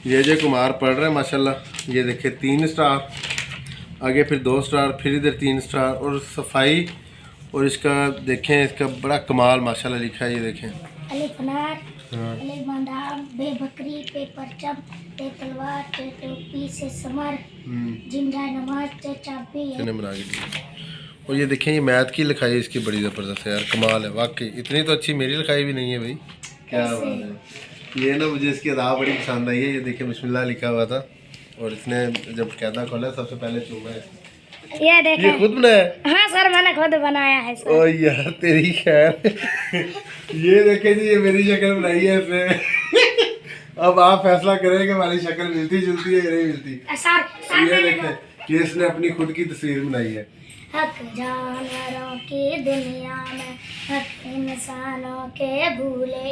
ये अजय कुमार पढ़ रहे हैं माशाल्लाह। ये देखिए 3 स्टार, आगे फिर 2 स्टार, फिर इधर 3 स्टार और सफाई। और इसका देखें, इसका बड़ा कमाल माशाल्लाह लिखा है। ये देखें अलिफ अनार, अलिफ बांधाम, बे बकरी, पे परचम, पे तलवार, पे टोपी, से समर, जिंदा नमाज, पे चाबी है। बना के। और ये देखें, ये मैथ की लिखाई इसकी बड़ी ज़बरदस्त है यार, कमाल है वाकई। इतनी तो अच्छी मेरी लिखाई भी नहीं है भाई, क्या बात है। ये ना मुझे इसकी अदा बड़ी पसंद आई है। ये देखिए बिस्मिल्लाह लिखा हुआ था और इसने जब कैदा खोला सबसे पहले चूमा है। ये देखें, ये खुद बनाया? हाँ सर, मैंने खुद बनाया है सर। ओ यार तेरी खैर। ये देखें जी, ये मेरी शक्ल बनाई है इसने। अब आप फैसला करें कि हमारी शक्ल मिलती जुलती है या नहीं मिलती। ये देखें कि इसने अपनी खुद की तस्वीर बनाई है। हक जानवरों की दुनिया में, हक इंसानों के भूले,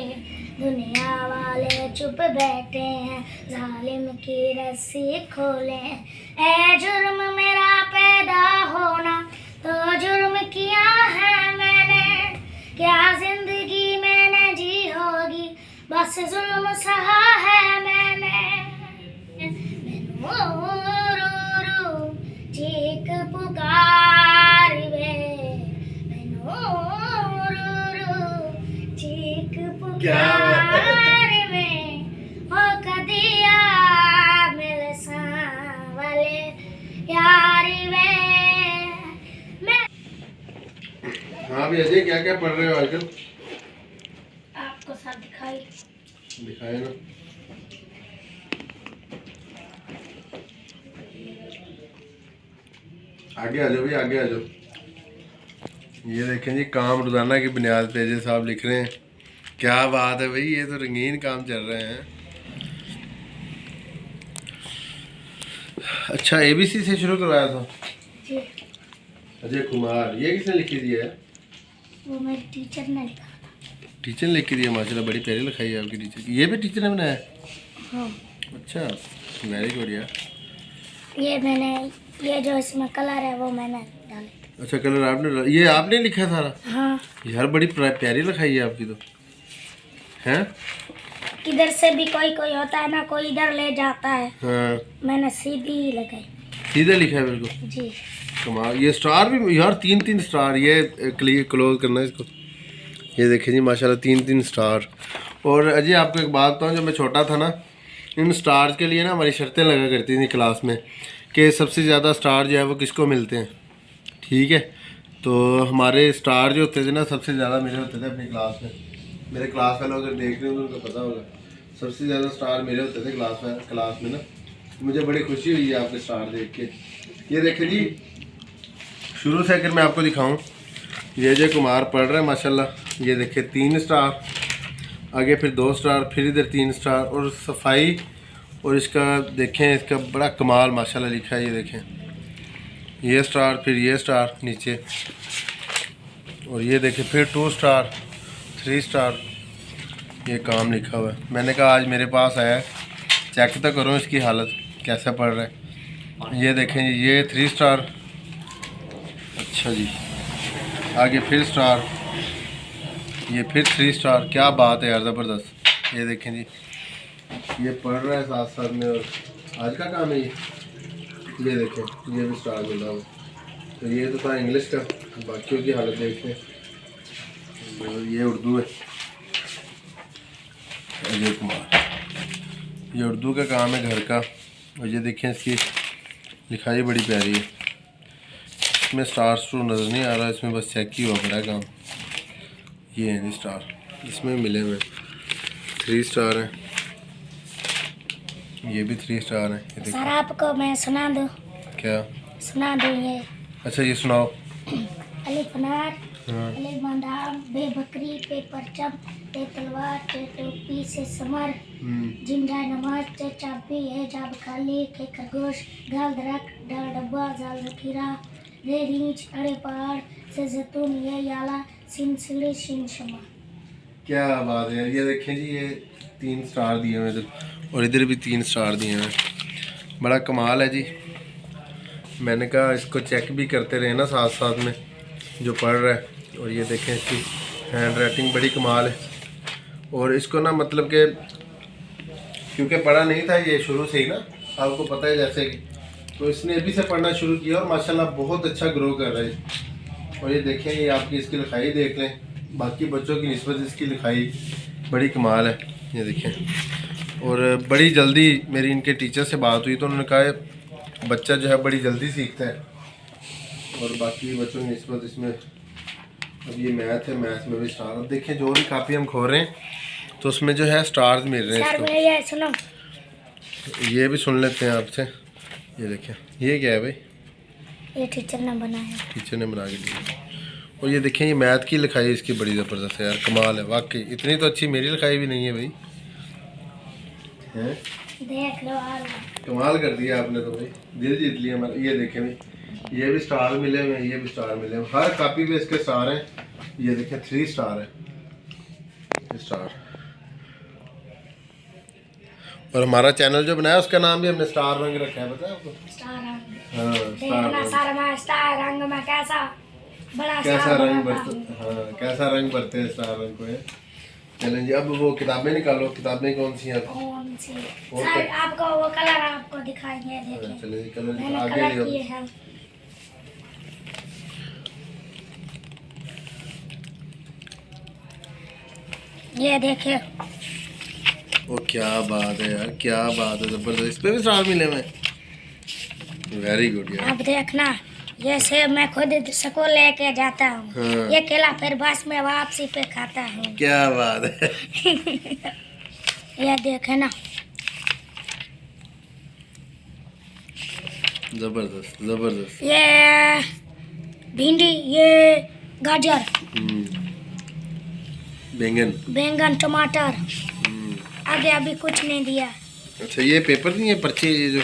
दुनिया वाले चुप बैठे हैं, जालिम की रस्सी खोले। ए जुर्म मेरा पैदा होना, तो जुर्म किया है मैंने, क्या जिंदगी मैंने जी होगी, बस जुल्म सहा है मैंने। चीख पुकार वे, चीख पुकार में हो कदिया मिल वाले यार वे। मैं हाँ भी अजय, क्या क्या पढ़ रहे हो आजकल? आपको सब दिखाए ना। आगे आ जाओ भाई, आगे आ जाओ। ये देखें जी, काम रोजाना की बुनियाद पे अजय साहब लिख रहे हैं। क्या बात है भाई, ये तो रंगीन काम चल रहे हैं। अच्छा, ABC से शुरू करवाया था जी। अजय कुमार। ये किसने लिखी दिया है? वो मेरे टीचर ने लिखा था। टीचर ने लिखी दिया, माशाल्लाह बड़ी प्यारी लिखाई है आपकी टीचर की। ये भी टीचर ने बनाया? हाँ। अच्छा, वेरी गुड यार। ये जो इसमें कलर है वो मैंने डाले। अच्छा, कलर आपने, ये आपने लिखा सारा? हाँ। यार बड़ी प्यारी लिखाई है आपकी तो, हैं? किधर से भी कोई कोई होता है ना, कोई इधर ले जाता है। हाँ, मैंने सीधी लगाई। सीधा लिखा है बिल्कुल। जी। कमाल। ये स्टार भी यार 3-3 स्टार। ये क्लोज करना है इसको। ये देखें जी माशाल्लाह 3-3 स्टार। और अजय आपको एक बात बताऊँ, जब मैं छोटा था ना, इन स्टार्स के लिए ना हमारी शर्तें लगा करती थी क्लास में कि सबसे ज़्यादा स्टार जो है वो किसको मिलते हैं। ठीक है, तो हमारे स्टार जो होते थे ना, सबसे ज़्यादा मेरे होते थे अपनी क्लास में। मेरे क्लास वालों अगर देख रहे हो तो उनको पता होगा, सबसे ज़्यादा स्टार मेरे होते थे क्लास में ना। मुझे बड़ी खुशी हुई है आपके स्टार देख के। ये देखें जी, शुरू से अगर मैं आपको दिखाऊं, ये अजय कुमार पढ़ रहे हैं माशाल्लाह। ये देखिए 3 स्टार, आगे फिर 2 स्टार, फिर इधर 3 स्टार और सफाई। और इसका देखें, इसका बड़ा कमाल माशाल्लाह लिखा है। ये देखें, ये स्टार, फिर ये स्टार नीचे, और ये देखें फिर 2 स्टार, 3 स्टार। ये काम लिखा हुआ है। मैंने कहा आज मेरे पास आया है, चेक तो करो इसकी हालत कैसे पढ़ रहे हैं। ये देखें जी, ये 3 स्टार। अच्छा जी, आगे फिर स्टार, ये फिर 3 स्टार। क्या बात है यार, ज़बरदस्त। ये देखें जी, ये पढ़ रहा है साथ साथ में, और आज का काम है ये देखें, ये भी स्टार मिला हुआ। तो ये तो था इंग्लिश का, बाकियों की हालत देखें। और ये उर्दू है, अजय कुमार। ये उर्दू का काम है घर का। और ये देखें, इसकी लिखाई बड़ी प्यारी है। इसमें स्टार नज़र नहीं आ रहा, इसमें बस चेक ही हुआ बड़ा काम। ये है जी स्टार, इसमें मिले हुए 3 स्टार हैं। ये भी 3 स्टार हैं। सर आपको मैं सुना दूँ? क्या सुना दूँ ये? अच्छा, ये सुनाओ। अलिफ अनार, अलिफ बांधाम, बे बकरी, पे परचम, पे तलवार, पे टोपी, से समर, जिंदा नमाज, पे चाबी है जाब खाली, के खरगोश, गाल दरक, डाल डब्बा, जाल जखीरा, रे रीछ, अड़े पहाड़, से जैतून, ये याला, सिलसिले, शिन शमा। क्या बात है। ये देखें जी, ये 3 स्टार दिए हुए इधर, और इधर भी 3 स्टार दिए हुए। बड़ा कमाल है जी। मैंने कहा इसको चेक भी करते रहे ना साथ साथ में जो पढ़ रहा है। और ये देखें, इसकी हैंड राइटिंग बड़ी कमाल है। और इसको ना मतलब कि क्योंकि पढ़ा नहीं था ये शुरू से ही ना, आपको पता है जैसे कि, तो इसने अभी से पढ़ना शुरू किया और माशाल्लाह बहुत अच्छा ग्रो कर रहा है। और ये देखें, ये आपकी इसकी लिखाई देख लें, बाकी बच्चों की निस्बत इसकी लिखाई बड़ी कमाल है, ये देखें। और बड़ी जल्दी मेरी इनके टीचर से बात हुई तो उन्होंने कहा बच्चा जो है बड़ी जल्दी सीखता है, और बाकी बच्चों की निस्बत इसमें, अब ये मैथ है, मैथ में भी स्टार। अब देखें जो भी कापी हम खोल रहे हैं तो उसमें जो है स्टार्स मिल रहे हैं इसको। ये सुनो, ये भी सुन लेते हैं आपसे। ये देखें, ये क्या है भाई? ये टीचर ने बनाया, टीचर ने बना के दिया। और ये देखें, ये मैथ की लिखाई इसकी बड़ी ज़बरदस्त है यार, कमाल है वाकई। इतनी तो अच्छी मेरी लिखाई भी नहीं है भाई, हैं? देख लो और कमाल कर दिया आपने तो भाई, दिल जीत लिया हमारा। ये देखें भाई, ये भी स्टार मिले हुए हैं, ये भी स्टार मिले हुए हैं, हर कॉपी पे इसके स्टार हैं। ये देखें 3 स्टार है स्टार। और हमारा चैनल जो बनाया उसका नाम भी हमने स्टार रंग रखा है, पता है आपको? स्टार रंग। हाँ, स्टार देखना रंग। सर, मैं स्टार रंग में कैसा बड़ा कैसा स्टार रंग बनाता भरते, हूँ। हाँ कैसा रंग भरते हैं स्टार रंग को। चलें जी, अब वो किताबें निकालो। किताबें कौन सी हैं? कौन सी? वो सर तो- आपको वो कलर आपको दिखाएंगे, देखिए चलें जी, कलर मैंने आगे कलर लियो। किए हैं। ये देखिए, ओ क्या बात है यार, क्या बात है, जबरदस्त। इस पे भी स्टार मिले हुए, वेरी गुड यार। अब देखना, ये सेब मैं खुद स्कूल लेके जाता हूँ, हाँ। ये केला फिर बस में वापसी पे खाता हूँ। क्या बात है। ये देखे ना, जबरदस्त जबरदस्त। ये भिंडी, ये गाजर, बैंगन, बैंगन, टमाटर। हम्म। आगे अभी कुछ नहीं दिया। अच्छा ये पेपर नहीं है, पर्ची ये जो?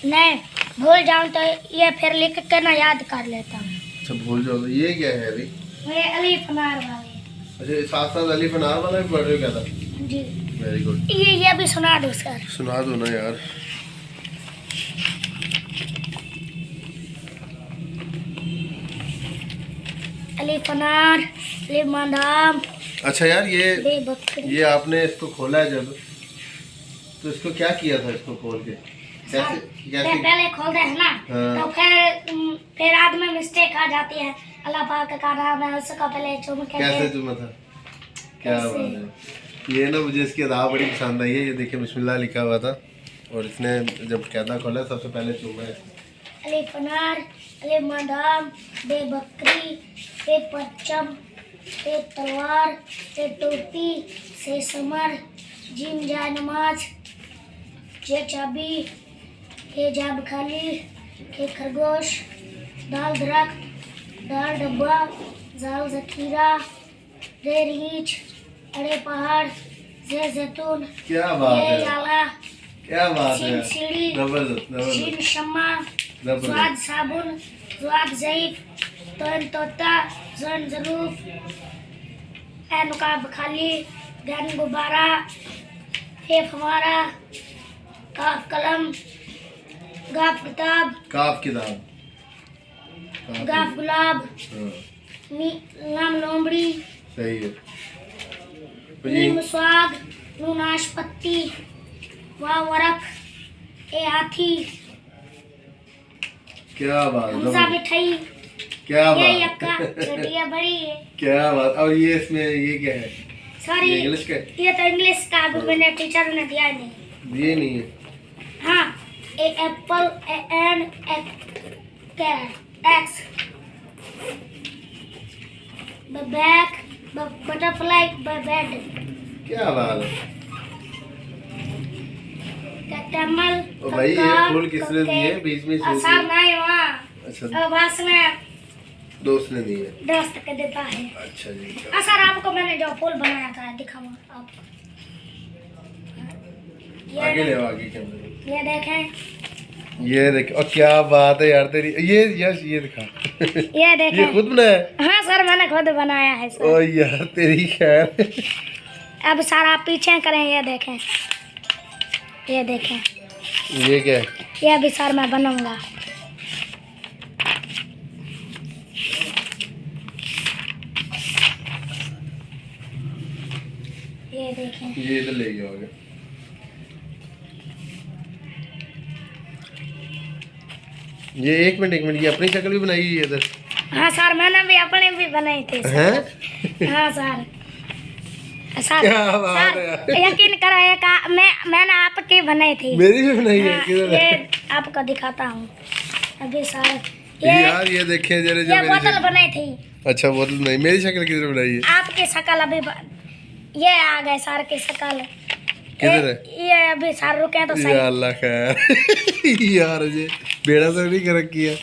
नहीं, भूल जाऊं तो ये फिर लिख के ना याद कर लेता हूँ। अच्छा भूल जाओ तो ये क्या है अभी? ये अलीफ अनार वाले। अच्छा साथ साथ अलीफ अनार वाला भी पढ़ रहे हो क्या था? जी, वेरी गुड। ये भी सुना दो सर। सुना दो ना यार। अलीफ अनार, अलीफ बादाम, अच्छा यार, बे बकरी। ये आपने इसको खोला है जब, तो इसको क्या किया था इसको खोल के? कैसे कैसे? पहले खोलते हैं ना, हाँ। तो फिर आदमी मिस्टेक आ जाती है। अल्लाह पाक का नाम है, उसको पहले चूम के कैसे चुना था? क्या कैसे? बात है। ये ना मुझे इसकी अदा बड़ी पसंद आई है। ये देखिए बिस्मिल्लाह लिखा हुआ था, और इसने जब कैदा खोला सबसे पहले चूमा है। अलीफ अनार, अलीफ बादाम, बे बकरी, बे परचम, बे तलवार, बे टोपी, से समर, जिम जा नमाज, जे चाबी, के जाब खाली, के खरगोश, दाल दरख्त, दाल डब्बा, जाल जखीरा, रे रीछ, अड़े पहाड़, जे जैतून, क्या बात ये है, जाला, क्या बात है, सीन सीढ़ी, जबरदस्त शीन जबरदस्त शम्मा, जबरदस्त। स्वाद साबुन, स्वाद ज़ईफ, तोन तोता, जन जरूफ, ए नुकाब खाली, गन गुब्बारा, हे फवारा, काफ कलम, गाफ किताब, काफ किताब, गाफ गुलाब, हाँ, लाम लोमड़ी, सही है। तो नीम ये स्वाग, नून नाशपत्ती, वाह वरक, ए हाथी, क्या बात, हमजा जबरदस्त। मिठाई, क्या ये बात, यक्का, छोटी बड़ी है। क्या बात। और ये इसमें ये क्या है? सॉरी, ये इंग्लिश का है? ये तो इंग्लिश का अभी मैंने टीचर ने दिया नहीं। ये नहीं है। हाँ, A apple, A and, A carrot, axe, B back, B butterfly, B bed, क्या बात है। कैमल, ओ भाई, ये फूल किसने दिए बीच में? आसान नहीं वहाँ, अच्छा, बस में दोस्त ने दिए। दोस्त के देता है। अच्छा जी। सर आपको मैंने जो फूल बनाया था दिखाऊँ आपको, आगे ले ये आओ, आगे कैमरे। ये देखें, ये देख, और क्या बात है यार तेरी। ये यस, ये दिखा। ये ये देखें। खुद बनाया है? हाँ सर, मैंने खुद बनाया है ओ सर। यार तेरी खैर। अब सर आप पीछे करें, ये देखें, ये देखें, ये क्या है? ये भी सर मैं बनूंगा। ये देखें, ये इधर ले गया आगे। ये एक मिनट, ये अपनी शक्ल भी बनाई है इधर? हाँ सर, मैंने भी अपने भी बनाए थे सर। हैं? हाँ सर। सर, क्या बात है सर यकीन करो, मैंने आपकी बनाई थी। मेरी भी बनाई है? हाँ, किधर है? ये आपको दिखाता हूँ अभी सर। यार ये देखें जरा, जो ये मेरी बोतल शक्ल- बनाई थी। अच्छा बोतल नहीं, मेरी शक्ल किधर बनाई है? आपकी शक्ल अभी ये आ गए सर की शक्ल। किधर है? ये अभी सर रुके तो सही। या अल्लाह खैर। यार ये बेड़ा तो नहीं कर रखी है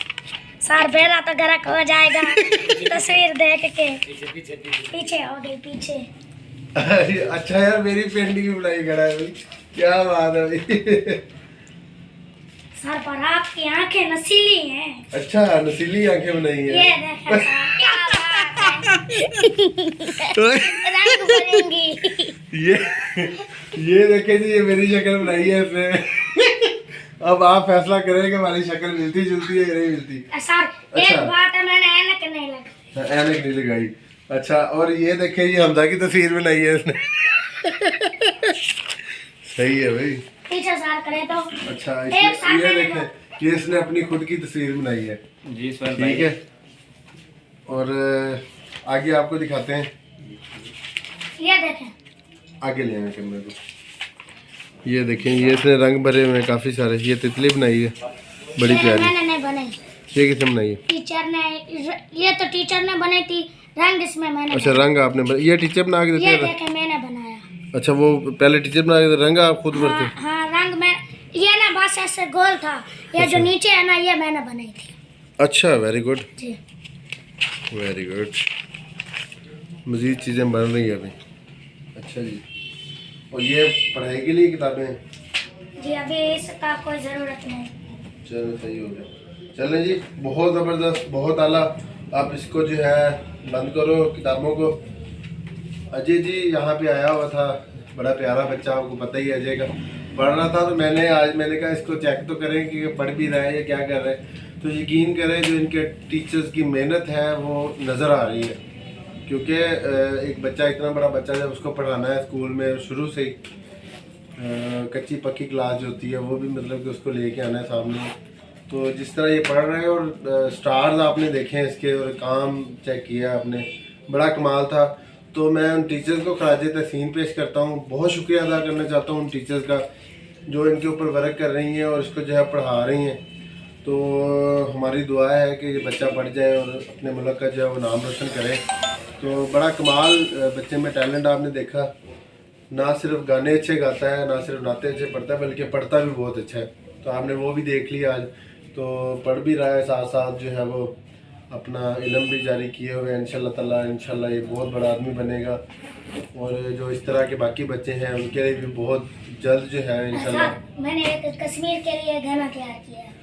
सर, बेड़ा तो गरक हो जाएगा तस्वीर देख के। पीछे हो गई, पीछे। अच्छा यार, मेरी पेंटिंग भी बनाई खड़ा है भाई, क्या बात है भाई। सर, पर आपकी आंखें नशीली हैं। अच्छा, नसीली आंखें बनाई है। ये देखें सर, क्या बात है। रंग भरेंगी। ये देखे जी, ये मेरी शक्ल बनाई है इसने। अब आप फैसला करें कि हमारी शक्ल मिलती जुलती है या नहीं मिलती। सर, एक अच्छा। बात है, मैंने ऐनक नहीं लगाई। ऐनक नहीं लगाई। अच्छा, और ये देखे, ये हमजा की तस्वीर बनाई है इसने। सही है भाई। पीछे सर करे तो। अच्छा, एक साथ ये मैंने देखें, ये इसने अपनी खुद की तस्वीर बनाई है। जी सर, ठीक है, और आगे आपको दिखाते हैं। ये देखें। आगे ले आए कैमरे को। ये देखें, ये इसने रंग भरे हुए हैं काफ़ी सारे। ये तितली बनाई है बड़ी ये प्यारी। मैंने नहीं बनाई, ये किसने बनाई है? टीचर ने। ये तो टीचर ने बनाई थी, रंग इसमें मैंने अच्छा, रंग आपने ये टीचर बना के ये देते हैं? देखे मैंने बनाया। अच्छा, वो पहले टीचर बना के देते, रंग आप खुद भरते? हाँ, हाँ, रंग में ये ना बस ऐसे गोल था। ये जो नीचे है ना, ये मैंने बनाई थी। अच्छा, वेरी गुड, जी। Very good. मज़ीद चीज़ें बन रही है अभी। अच्छा जी, और ये पढ़ाई के लिए किताबें हैं? जी, अभी इसका कोई ज़रूरत नहीं। चलो सही हो गया। चलें जी, बहुत ज़बरदस्त, बहुत आला। आप इसको जो है बंद करो किताबों को। अजय जी यहाँ पे आया हुआ था, बड़ा प्यारा बच्चा, आपको पता ही है अजय का। पढ़ रहा था तो मैंने कहा इसको चेक तो करें कि पढ़ भी रहा है या क्या कर रहे हैं। तो यकीन करें, जो इनके टीचर्स की मेहनत है वो नज़र आ रही है। क्योंकि एक बच्चा, इतना बड़ा बच्चा, जब उसको पढ़ाना है स्कूल में शुरू से ही, कच्ची पक्की क्लास जो होती है वो भी मतलब कि उसको लेके आना है सामने। तो जिस तरह ये पढ़ रहे हैं, और स्टार्स आपने देखे हैं इसके, और काम चेक किया आपने, बड़ा कमाल था। तो मैं उन टीचर्स को खराज तहसीन पेश करता हूँ। बहुत शुक्रिया अदा करना चाहता हूँ उन टीचर्स का जो इनके ऊपर वर्क कर रही हैं और इसको जो है पढ़ा रही हैं। तो हमारी दुआ है कि ये बच्चा पढ़ जाए और अपने मुल्क का जो है वो नाम रोशन करे। तो बड़ा कमाल बच्चे में टैलेंट आपने देखा। ना सिर्फ गाने अच्छे गाता है, ना सिर्फ नाते अच्छे पढ़ता है, बल्कि पढ़ता भी बहुत अच्छा है। तो आपने वो भी देख लिया आज। तो पढ़ भी रहा है, साथ साथ जो है वो अपना इल्म भी जारी किए हुए हैं। इंशाल्लाह ताला, इंशाल्लाह ये बहुत बड़ा आदमी बनेगा। और जो इस तरह के बाकी बच्चे हैं उनके लिए भी बहुत जल्द जो है इंशाल्लाह। सर, मैंने एक कश्मीर के लिए गाना तैयार किया है।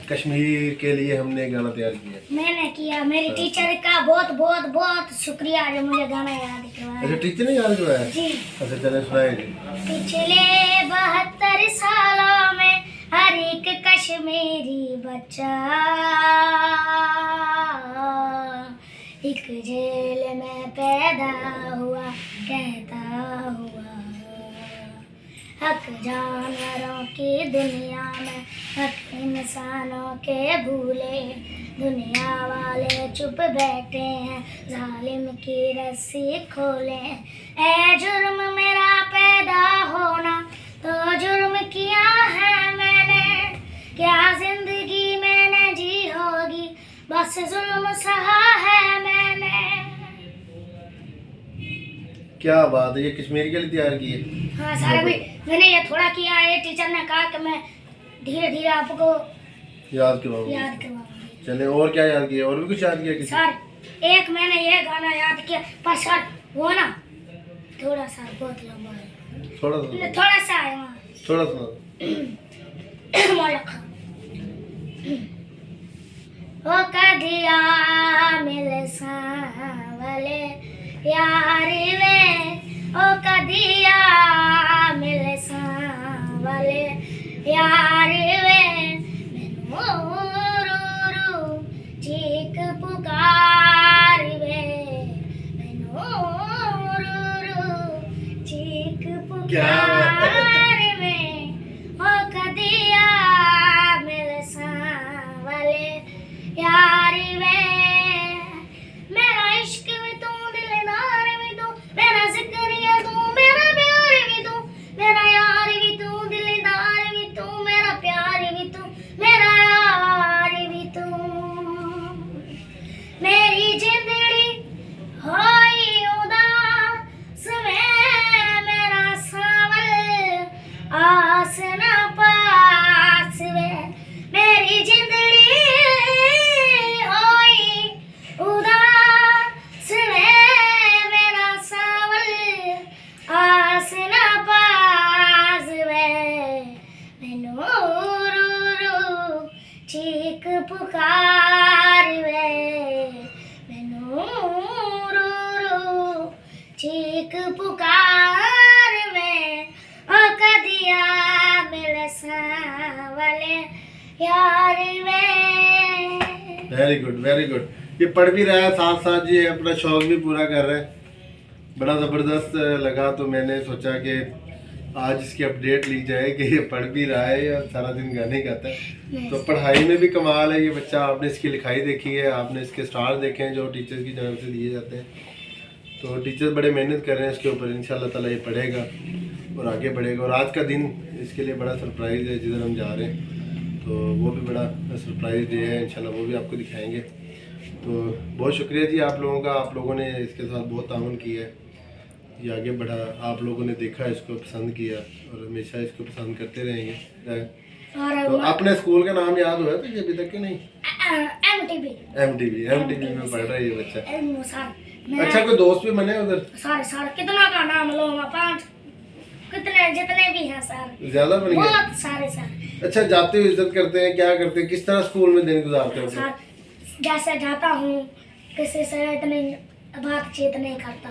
कश्मीर के लिए हमने गाना तैयार किया। मैंने किया। मेरी टीचर का बहुत बहुत बहुत शुक्रिया जो मुझे गाना याद करवाया। अच्छा, टीचर ने याद करवाया? जी। अच्छा, चले सुनाए जी। पिछले 72 सालों में हर एक कश्मीरी बच्चा एक जेल में पैदा हुआ, कहता हुआ हक जानवरों की दुनिया में, हक इंसानों के भूले। दुनिया वाले चुप बैठे हैं, जालिम की रस्सी खोले। ए जुर्म मेरा पैदा होना, तो जुर्म किया है मैंने। क्या जिंदगी मैंने जी होगी, बस जुल्म सहा है मैंने। क्या बात है, ये कश्मीर के लिए तैयार की है? हाँ सर, अभी मैंने ये थोड़ा किया है। टीचर ने कहा कि मैं धीरे धीरे आपको याद करवाऊंगा। याद करवाऊंगी। चले, और क्या याद किया? और भी कुछ याद किया किसी? सर, एक मैंने ये गाना याद किया, पर सर वो ना थोड़ा सा बहुत लंबा है। थोड़ा सा है वहाँ। थोड़ा सा मोलक ओ कदिया मिल सावले यार वे, ओ कदिया मिल सावले यार वे। मैनू रू रू चीख पुकार वे, मैनू रू रू चीख पुकार वे। ओ कदिया पुकार वे मैनू रू रू चीख पुकार वे ओ कदिया मिल सावले यार वे। Very good very good. ये पढ़ भी रहा है साथ साथ, ये अपना शौक भी पूरा कर रहा है। बड़ा ज़बरदस्त लगा, तो मैंने सोचा कि आज इसकी अपडेट ली जाए कि ये पढ़ भी रहा है और सारा दिन गाने गाता है। तो पढ़ाई में भी कमाल है ये बच्चा। आपने इसकी लिखाई देखी है, आपने इसके स्टार देखे हैं जो टीचर्स की तरफ से दिए जाते हैं। तो टीचर्स बड़े मेहनत कर रहे हैं इसके ऊपर। इंशाल्लाह ताला ये पढ़ेगा और आगे बढ़ेगा। और आज का दिन इसके लिए बड़ा सरप्राइज़ है, जिधर हम जा रहे हैं तो वो भी बड़ा सरप्राइज़ डे है। इंशाल्लाह वो भी आपको दिखाएंगे। तो बहुत शुक्रिया जी आप लोगों का, आप लोगों ने इसके साथ बहुत ताउन किया है, ये आगे बढ़ा। आप लोगों ने देखा, इसको पसंद किया और हमेशा इसको पसंद करते रहेंगे। तो अपने स्कूल का नाम याद हुआ तुझे अभी तक कि नहीं? एमटीवी में पढ़ रहा है ये बच्चा। अच्छा कोई दोस्त भी बने उधर? सारे कितना का नाम लो मैं, 5 कितने जितने भी हैं सर, ज्यादा बन गए? बहुत सारे सर। अच्छा जाते हो इज्जत करते हैं, क्या करते हैं, किस तरह स्कूल में दिन गुजारते हो? सर जैसे जाता हूँ किसी से इतनी बातचीत नहीं करता,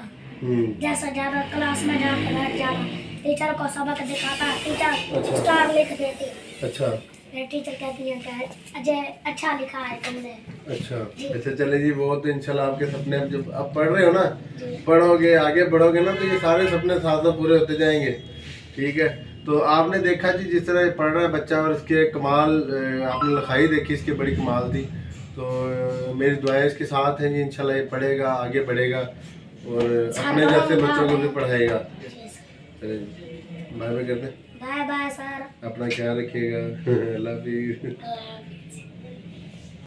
जैसा ज्यादा क्लास में जाकर बैठ जाता, टीचर को सबक दिखाता, टीचर स्टार लिख देती। अच्छा फिर टीचर कहती है कि अजय अच्छा लिखा है तुमने। अच्छा चले जी। वो तो इंशाल्लाह आपके सपने अब जब आप पढ़ रहे हो ना, पढ़ोगे आगे बढ़ोगे ना, तो ये सारे सपने साथ साथ पूरे होते जाएंगे। ठीक है, तो आपने देखा जी जिस तरह पढ़ रहा है बच्चा और इसके कमाल, आपने लिखाई देखी इसकी बड़ी कमाल थी। तो मेरी दुआएं इसके साथ हैं जी, इंशाल्लाह ये पढ़ेगा आगे बढ़ेगा और अपने जैसे बच्चों को भी पढ़ाएगा। चले बाय बाय कर दें। बाय बाय सर, अपना ख्याल रखिएगा। अल्लाह हाफिज़।